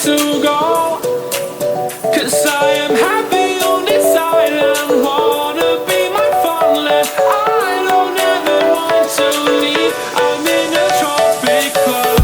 to go. 'Cause I am happy on this island, wanna be my farmland. I don't ever want to leave, I'm in a tropic club.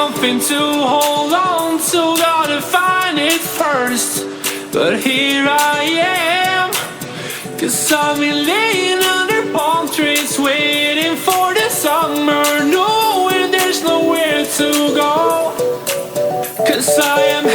Something to hold on to, gotta find it first. But here I am, 'cause I've been laying under palm trees, waiting for the summer, knowing there's nowhere to go. 'Cause I am